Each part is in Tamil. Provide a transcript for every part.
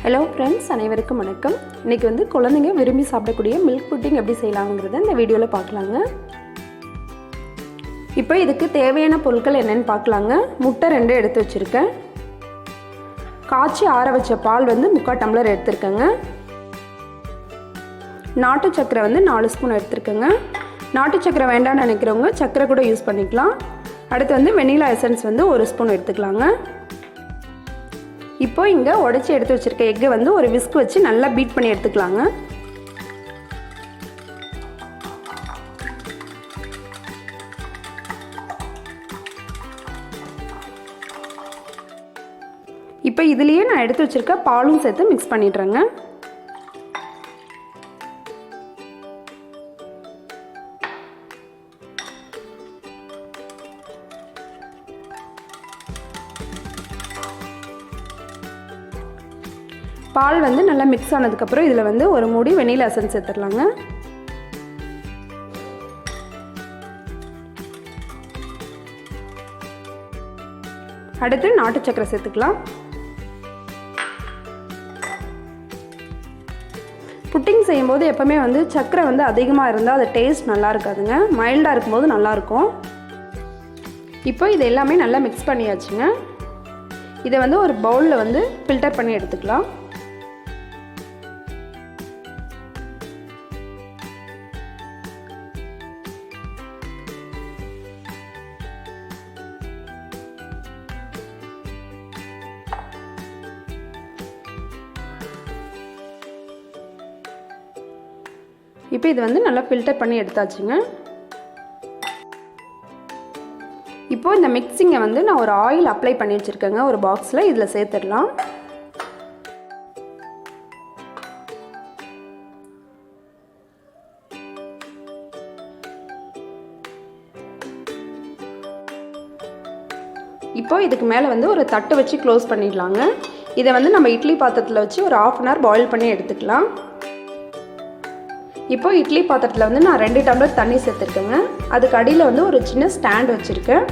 ஹலோ ஃப்ரெண்ட்ஸ், அனைவருக்கும் வணக்கம். இன்றைக்கி வந்து குழந்தைங்க விரும்பி சாப்பிடக்கூடிய மில்க் புட்டிங் எப்படி செய்யலாங்கிறத இந்த வீடியோவில் பார்க்கலாங்க. இப்போ இதுக்கு தேவையான பொருட்கள் என்னென்னு பார்க்கலாங்க. முட்டை 2 எடுத்து வச்சுருக்கேன். காய்ச்சி ஆற வச்ச பால் வந்து 3/4 டம்ளர் எடுத்துருக்கேங்க. நாட்டு சர்க்கரை வந்து 4 ஸ்பூன் எடுத்துருக்கேங்க. நாட்டு சர்க்கரை வேண்டாம்னு நினைக்கிறவங்க சர்க்கரை கூட யூஸ் பண்ணிக்கலாம். அடுத்து வந்து வெனிலா எசன்ஸ் வந்து 1 ஸ்பூன் எடுத்துக்கலாங்க. இப்போ இங்கே உடைச்சி எடுத்து வச்சுருக்க எக்கை வந்து ஒரு விஸ்க் வச்சு நல்லா பீட் பண்ணி எடுத்துக்கலாங்க. இப்போ இதுலேயே நான் எடுத்து வச்சுருக்க பாலும் சேர்த்து மிக்ஸ் பண்ணிடுறேங்க. பால் வந்து நல்லா மிக்ஸ் ஆனதுக்கப்புறம் இதில் வந்து ஒரு மூடி வெனிலா எசன்ஸ் சேர்த்துடலாங்க. அடுத்து நாட்டு சர்க்கரை சேர்த்துக்கலாம். புட்டிங் செய்யும்போது எப்போவுமே வந்து சர்க்கரை வந்து அதிகமாக இருந்தால் அது டேஸ்ட் நல்லா இருக்காதுங்க. மைல்டாக இருக்கும்போது நல்லாயிருக்கும். இப்போ இது எல்லாமே நல்லா மிக்ஸ் பண்ணியாச்சுங்க. இதை வந்து ஒரு பவுலில் வந்து ஃபில்டர் பண்ணி எடுத்துக்கலாம். இப்போ இது வந்து நல்லா ஃபில்டர் பண்ணி எடுத்தாச்சுங்க. இப்போ இந்த மிக்சிங்கை வந்து நான் ஒரு ஆயில் அப்ளை பண்ணி வச்சுருக்கேங்க ஒரு பாக்ஸில். இதில் சேர்த்துடலாம். இப்போ இதுக்கு மேலே வந்து ஒரு தட்டு வச்சு க்ளோஸ் பண்ணிடலாங்க. இதை வந்து நம்ம இட்லி பாத்திரத்தில் வச்சு ஒரு 1/2 அன் ஹவர் பாயில் பண்ணி எடுத்துக்கலாம். இப்போ இட்லி பாத்திரத்தில் வந்து நான் 2 டம்ளர் தண்ணி சேர்த்துருக்கேங்க. அதுக்கு அடியில் வந்து ஒரு சின்ன ஸ்டாண்ட் வச்சுருக்கேன்.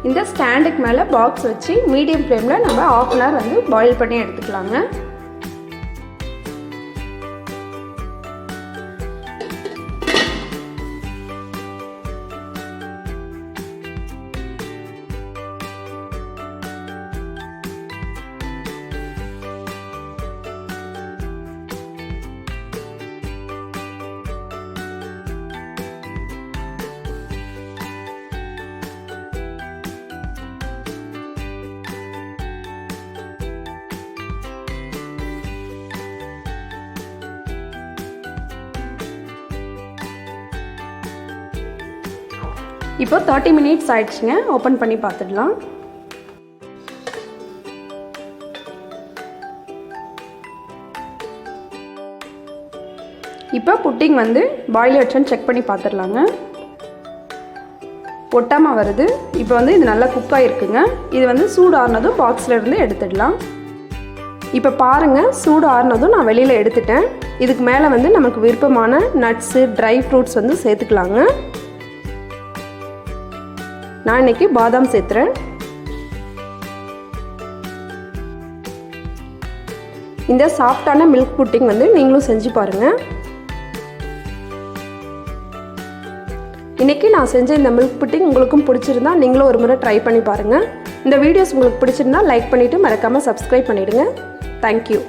இந்த ஸ்டாண்டுக்கு மேலே பாக்ஸ் வச்சு மீடியம் ஃப்ளேமில் நம்ம 1/2 அன் ஹவர் வந்து பாயில் பண்ணி எடுத்துக்கலாங்க. இப்போ 30 மினிட்ஸ் ஆயிடுச்சுங்க. ஓப்பன் பண்ணி பார்த்துடலாம். இப்போ புட்டிங் வந்து பாயில் வச்சுன்னு செக் பண்ணி பார்த்துடலாங்க. ஒட்டாமல் வருது. இப்போ வந்து இது நல்லா குக் ஆகிருக்குங்க. இது வந்து சூடு ஆறுனதும் பாக்ஸில் இருந்து எடுத்துடலாம். இப்போ பாருங்கள், சூடு ஆறுனதும் நான் வெளியில் எடுத்துட்டேன். இதுக்கு மேலே வந்து நமக்கு விருப்பமான நட்ஸு, ட்ரை ஃப்ரூட்ஸ் வந்து சேர்த்துக்கலாங்க. நான் இன்றைக்கி பாதாம் சேர்த்துறேன். இந்த சாஃப்டான மில்க் புட்டிங் வந்து நீங்களும் செஞ்சு பாருங்கள். இன்றைக்கி நான் செஞ்ச இந்த மில்க் புட்டிங் உங்களுக்கும் பிடிச்சிருந்தா நீங்களும் ஒரு முறை ட்ரை பண்ணி பாருங்கள். இந்த வீடியோஸ் உங்களுக்கு பிடிச்சிருந்தா லைக் பண்ணிவிட்டு மறக்காமல் சப்ஸ்கிரைப் பண்ணிவிடுங்க. தேங்க்யூ.